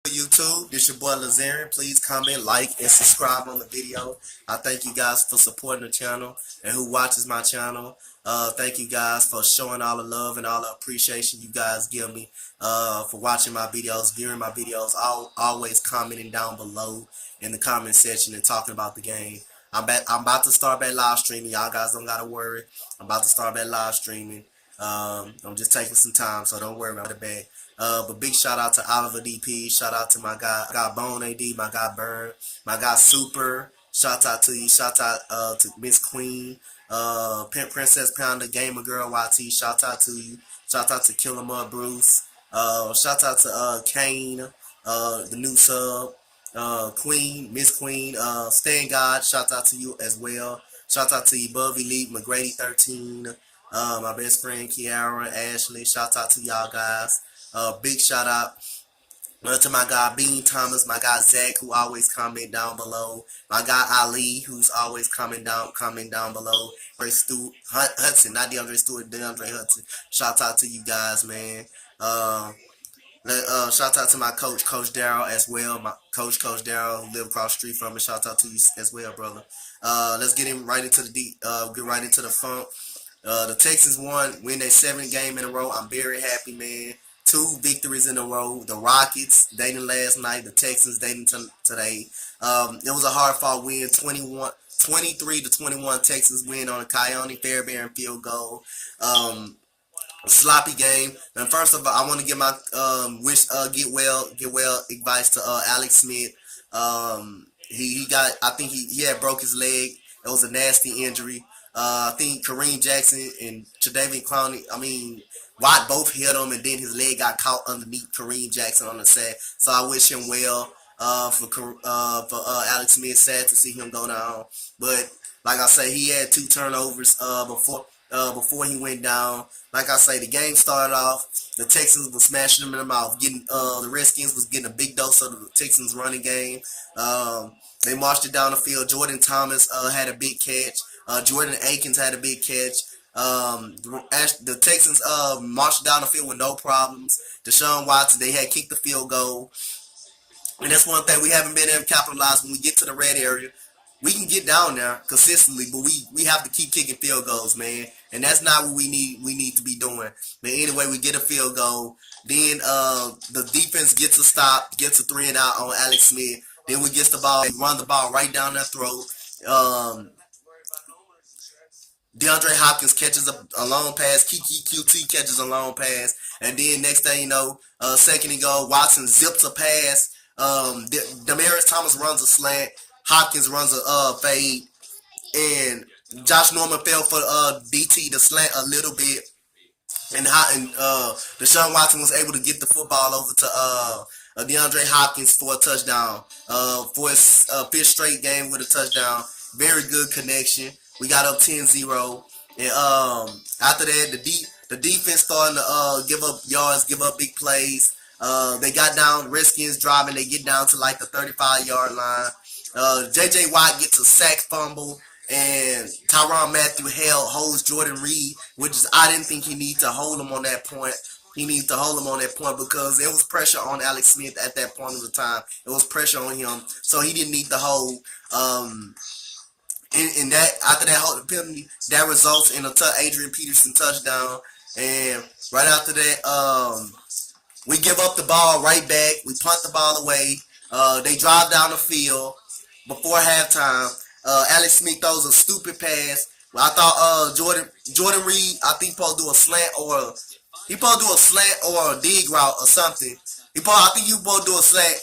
YouTube, this your boy Lazarian. Please comment, like, and subscribe on the video. I thank you guys for supporting the channel and who watches my channel. Thank you guys for showing all the love and all the appreciation you guys give me for watching my videos, viewing my videos, always commenting down below in the comment section and talking about the game. I'm about to start back live streaming. Y'all guys don't gotta worry. I'm about to start back live streaming. I'm just taking some time, so don't worry about it. But big shout out to Oliver DP. Shout out to my guy Bone AD, my guy Burn, my guy Super. Shout out to you. Shout out to Miss Queen, Pimp Princess Pounder, Gamer Girl YT. Shout out to you. Shout out to Killer Mud Bruce. Shout out to Kane, the new sub. Queen, Miss Queen, Stan God. Shout out to you as well. Shout out to you, Bub Elite, McGrady 13. My best friend Kiara, Ashley. Shout out to y'all guys. Big shout out to my guy Bean Thomas, my guy Zach, who always comment down below. My guy Ali, who's always comment down below. Stu Hudson, not DeAndre Stewart, DeAndre Hudson. Shout out to you guys, man. Shout out to my Coach Darrell as well. My Coach Darrell, who live across the street from me. Shout out to you as well, brother. Let's get right into the funk. The Texans win their 7th game in a row. I'm very happy, man. 2 victories in a row. The Rockets dating last night. The Texans dating today. It was a hard-fought win. 23-21 Texans win on a Coyote Fairbairn field goal. Sloppy game. And first of all, I want to give my get well advice to Alex Smith. I think he had broke his leg. It was a nasty injury. I think Kareem Jackson and Tre'Davious Clowney, Watt both hit him, and then his leg got caught underneath Kareem Jackson on the set. So I wish him well for Alex Smith. Sad to see him go down. But like I say, he had 2 turnovers before he went down. Like I say, the game started off. The Texans were smashing them in the mouth. The Redskins was getting a big dose of the Texans running game. They marched it down the field. Jordan Thomas had a big catch. Jordan Akins had a big catch. The Texans marched down the field with no problems. Deshaun Watson, they had kicked the field goal. And that's one thing we haven't been able to capitalize when we get to the red area. We can get down there consistently, but we have to keep kicking field goals, man. And that's not what we need to be doing. But anyway, we get a field goal. Then the defense gets a stop, gets a 3 and out on Alex Smith. Then we get the ball, run the ball right down their throat. DeAndre Hopkins catches a long pass. Kiki QT catches a long pass. And then next thing you know, second and goal, Watson zips a pass. Demaryius Thomas runs a slant. Hopkins runs a fade. And Josh Norman fell for DT to slant a little bit. And Deshaun Watson was able to get the football over to DeAndre Hopkins for a touchdown. For his 5th straight game with a touchdown. Very good connection. We got up 10-0. And after that, the defense starting to give up yards, give up big plays. They got down, Redskins driving, they get down to like the 35-yard line. J.J. Watt gets a sack fumble, and Tyrann Mathieu holds Jordan Reed, which is, I didn't think he needed to hold him on that point. He needs to hold him on that point because there was pressure on Alex Smith at that point of the time. It was pressure on him, so he didn't need to hold. And that after that hold penalty, that results in a Adrian Peterson touchdown. And right after that, we give up the ball right back. We punt the ball away. They drive down the field before halftime. Alex Smith throws a stupid pass. I thought Jordan Reed, I think supposed to do a slant or a dig route or something. I think you supposed to do a slant.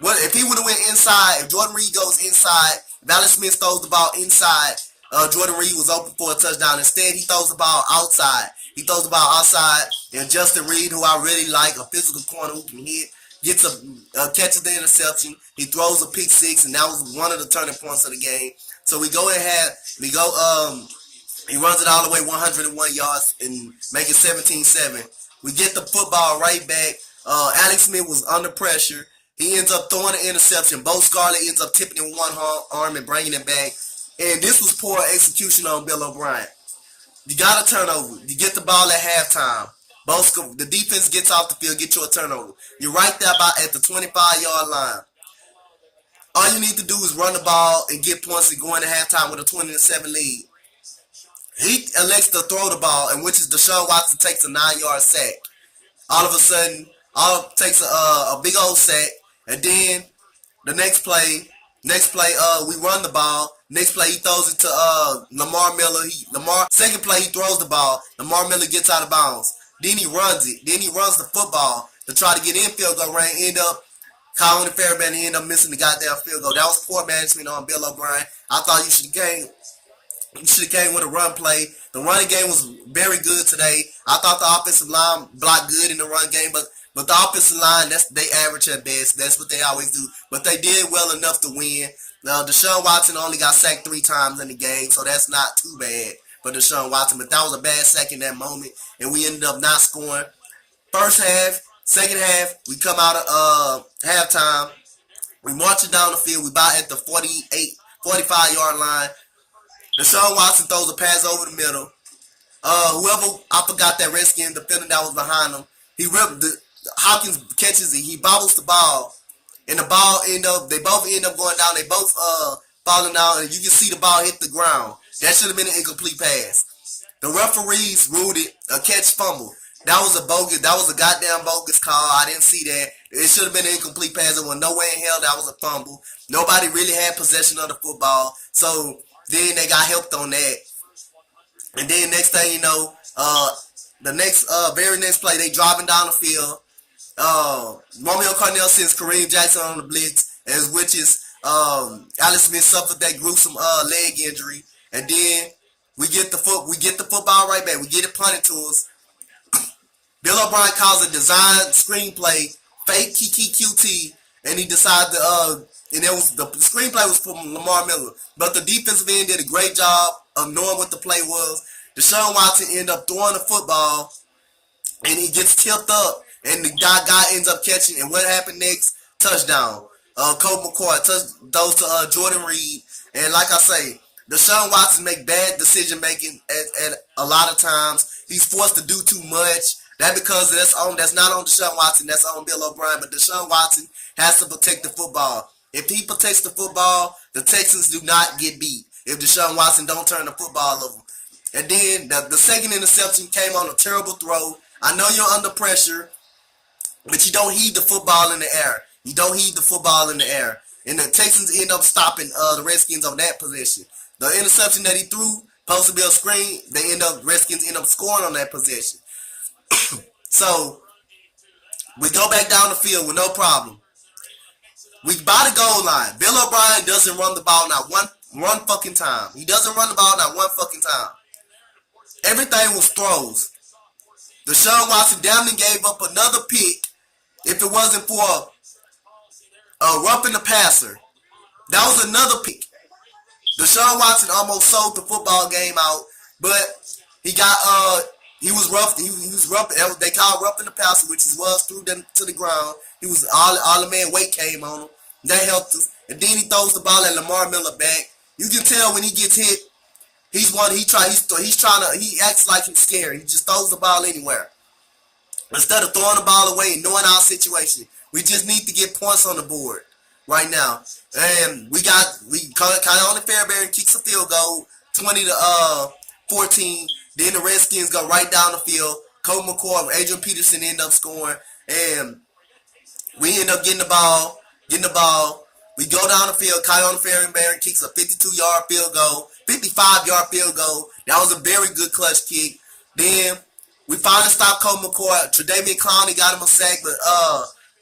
Well, if he would have went inside, if Jordan Reed goes inside, if Alex Smith throws the ball inside, Jordan Reed was open for a touchdown. Instead, he throws the ball outside. And Justin Reed, who I really like, a physical corner who can hit, catches the interception. He throws a pick 6, and that was one of the turning points of the game. So he runs it all the way 101 yards and make it 17-7. We get the football right back. Alex Smith was under pressure. He ends up throwing an interception. Bo Scarlett ends up tipping it with one arm and bringing it back. And this was poor execution on Bill O'Brien. You got a turnover. You get the ball at halftime. The defense gets off the field, get you a turnover. You're right there about at the 25-yard line. All you need to do is run the ball and get points and go into halftime with a 20-7 lead. He elects to throw the ball, and which is Deshaun Watson takes a 9-yard sack. All of a sudden, all takes a big old sack, and then the next play, we run the ball. Next play, he throws it to Lamar Miller. Second play, he throws the ball. Lamar Miller gets out of bounds. Then he runs it. Then he runs the football to try to get in field goal range. End up calling the Fairbairn. He end up missing the goddamn field goal. That was poor management on Bill O'Brien. I thought you should have came. You should have came with a run play. The running game was very good today. I thought the offensive line blocked good in the run game, but the offensive line, they average at best. That's what they always do. But they did well enough to win. Now, Deshaun Watson only got sacked 3 times in the game, so that's not too bad for Deshaun Watson. But that was a bad sack in that moment, and we ended up not scoring. First half, second half, we come out of halftime. We marching down the field. We about at the 45-yard line. Deshaun Watson throws a pass over the middle. Whoever, I forgot that Redskins defender that was behind him. Hopkins catches it. He bobbles the ball. And the ball they both end up going down. They both falling down. And you can see the ball hit the ground. That should have been an incomplete pass. The referees ruled it a catch fumble. That was a goddamn bogus call. I didn't see that. It should have been an incomplete pass. There was no way in hell that was a fumble. Nobody really had possession of the football. So then they got helped on that. And then next thing you know, very next play, they driving down the field. Romeo Cornell sends Kareem Jackson on the blitz, which is Alex Smith suffered that gruesome leg injury, and then we get the football right back. We get it punted to us. Bill O'Brien calls a design screenplay, fake QT, and he decided to and the screenplay was from Lamar Miller, but the defensive end did a great job of knowing what the play was. Deshaun Watson ended up throwing the football, and he gets tipped up, and the guy ends up catching. And what happened next? Touchdown. Colt McCoy those to Jordan Reed, and like I say, Deshaun Watson make bad decision making at a lot of times. He's forced to do too much. That's not on Deshaun Watson. That's on Bill O'Brien. But Deshaun Watson has to protect the football. If he protects the football, the Texans do not get beat. If Deshaun Watson don't turn the football over. And then the second interception came on a terrible throw. I know you're under pressure, but you don't heave the football in the air. You don't heave the football in the air. And the Texans end up stopping the Redskins on that possession. The interception that he threw, supposed to be a screen, Redskins end up scoring on that possession. So we go back down the field with no problem. We by the goal line. Bill O'Brien doesn't run the ball not one fucking time. He doesn't run the ball not one fucking time. Everything was throws. Deshaun Watson damn near gave up another pick if it wasn't for roughing the passer. That was another pick. Deshaun Watson almost sold the football game out, but he was rough. He was rough. They called roughing the passer, which was threw them to the ground. He was all the man weight came on him. That helped us. And then he throws the ball at Lamar Miller back. You can tell when he gets hit, he acts like he's scared. He just throws the ball anywhere. Instead of throwing the ball away and knowing our situation, we just need to get points on the board right now. And Coyote Fairbairn kicks a field goal, 20-14. Then the Redskins go right down the field. Colt McCoy, Adrian Peterson end up scoring, and we end up getting the ball. We go down the field. Coyote Fairbairn kicks a 52-yard field goal, 55-yard field goal. That was a very good clutch kick. Then we finally stopped Colt McCoy. Tre'Davious Clowney got him a sack, but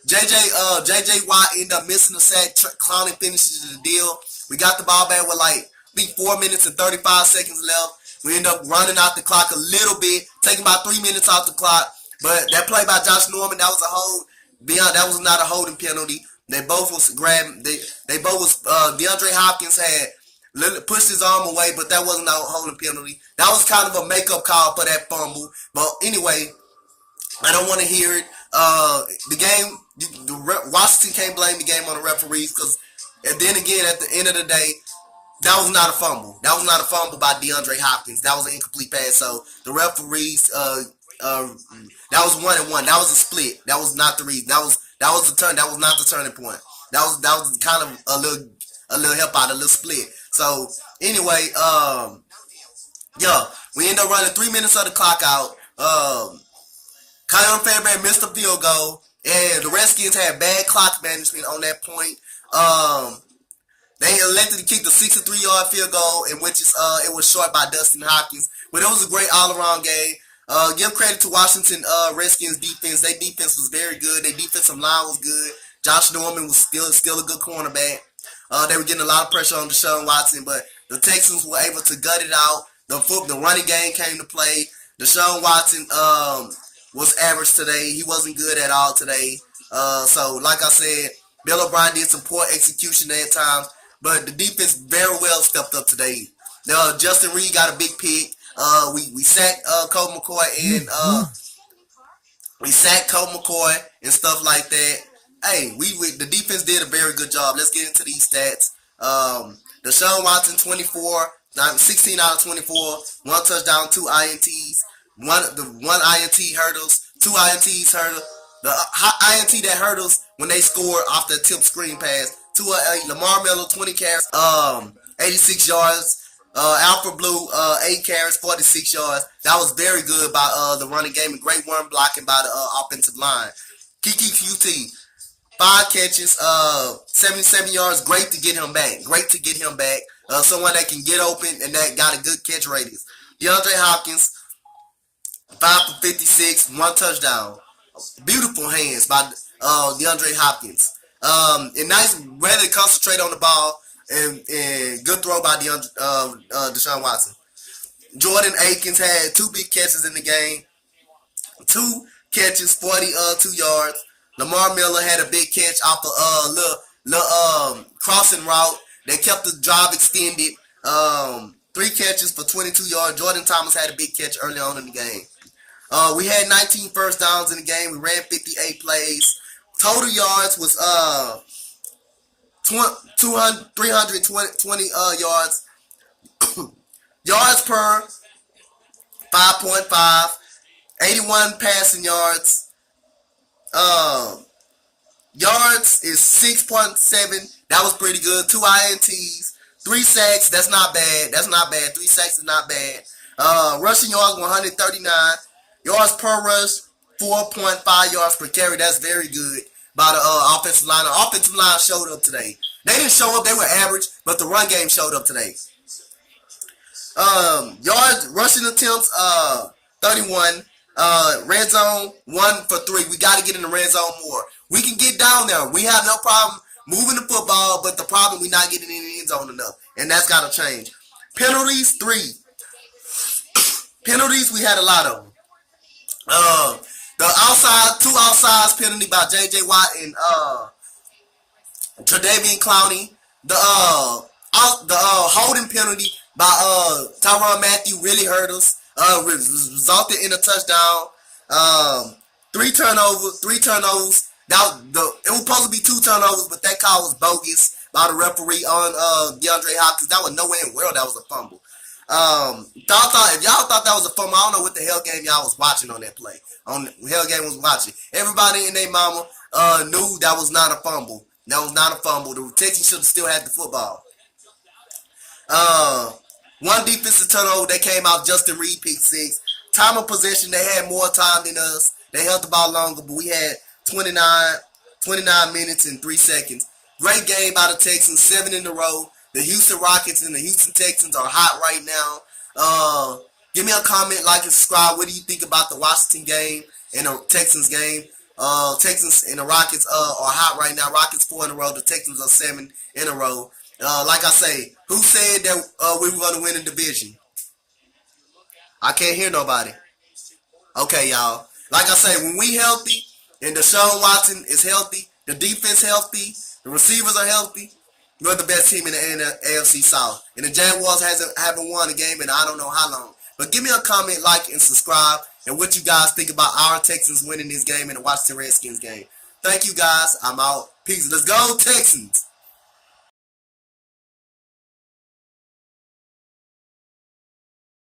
J.J. Watt ended up missing the sack. Clowney finishes the deal. We got the ball back with 4 minutes and 35 seconds left. We end up running out the clock a little bit, taking about 3 minutes off the clock. But that play by Josh Norman, that was a hold. That was not a holding penalty. They both was grabbing. DeAndre Hopkins had pushed his arm away, but that wasn't a holding penalty. That was kind of a makeup call for that fumble. But anyway, I don't want to hear it. The game, Washington can't blame the game on the referees because, and then again, at the end of the day, that was not a fumble. That was not a fumble by DeAndre Hopkins. That was an incomplete pass. So the referees that was 1-1. That was a split. That was not the reason. That was the turn. That was not the turning point. That was kind of a little help out, a little split. So anyway, yeah, we end up running 3 minutes of the clock out. Kyle Fairbairn missed a field goal, and the Redskins had bad clock management on that point. They elected to kick the 63-yard field goal, in which it was short by Dustin Hopkins. But it was a great all-around game. Give credit to Washington Redskins defense. Their defense was very good. Their defensive line was good. Josh Norman was still a good cornerback. They were getting a lot of pressure on Deshaun Watson, but the Texans were able to gut it out. The running game came to play. Deshaun Watson was average today. He wasn't good at all today. So, like I said, Bill O'Brien did some poor execution at times, but the defense very well stepped up today. Justin Reed got a big pick. We sacked Colt McCoy and stuff like that. Hey, the defense did a very good job. Let's get into these stats. Deshaun Watson, 16 out of 24, 1 touchdown, 2 INTs. One INT hurdles, 2 INTs hurdle. The INT that hurdles when they scored off the tip screen pass. Lamar Miller, 20 carries, 86 yards. Alfred Blue, 8 carries, 46 yards. That was very good by the running game and great run blocking by the offensive line. Kiki QT, 5 catches, 77 yards. Great to get him back. Someone that can get open and that got a good catch radius. DeAndre Hopkins, 5 for 56, 1 touchdown. Beautiful hands by DeAndre Hopkins. And nice way to concentrate on the ball and good throw by Deshaun Watson. Jordan Akins had 2 big catches in the game. 2 catches, 42 yards. Lamar Miller had a big catch off a little crossing route that kept the drive extended. 3 catches for 22 yards. Jordan Thomas had a big catch early on in the game. We had 19 first downs in the game. We ran 58 plays. Total yards was 320 yards. Yards per 5.5. 81 passing yards. Yards is 6.7. That was pretty good. 2 INTs. 3 sacks. That's not bad. 3 sacks is not bad. Rushing yards 139. Yards per rush 4.5 yards per carry. That's very good by the offensive line. The offensive line showed up today. They didn't show up. They were average, but the run game showed up today. Yards, rushing attempts, 31. Red zone, 1 for 3. We got to get in the red zone more. We can get down there. We have no problem moving the football, but the problem, we're not getting in the end zone enough, and that's got to change. Penalties, 3. Penalties, we had a lot of them. The outside, 2 outsides penalty by J.J. Watt and Tre'Davious Clowney. The holding penalty by Tyrann Mathieu really hurt us. Resulted in a touchdown. 3 turnovers. It was supposed to be 2 turnovers, but that call was bogus by the referee on DeAndre Hopkins. That was nowhere in the world that was a fumble. If y'all thought that was a fumble, I don't know what the hell game y'all was watching on that play. Everybody and their mama knew that was not a fumble. The Texans should have still had the football. 1 defensive turnover that came out. Justin Reed pick 6. Time of possession, they had more time than us. They held the ball longer, but we had 29 minutes and 3 seconds. Great game by the Texans, 7 in a row. The Houston Rockets and the Houston Texans are hot right now. Give me a comment, like, and subscribe. What do you think about the Washington game and the Texans game? Texans and the Rockets are hot right now. Rockets 4 in a row. The Texans are 7 in a row. Like I say, who said that we were going to win the division? I can't hear nobody. Okay, y'all. Like I say, when we healthy and Deshaun Watson is healthy, the defense healthy, the receivers are healthy, we're the best team in the AFC South. And the Jaguars haven't won a game in I don't know how long. But give me a comment, like, and subscribe, and what you guys think about our Texans winning this game and the Washington Redskins game. Thank you, guys. I'm out. Peace. Let's go, Texans.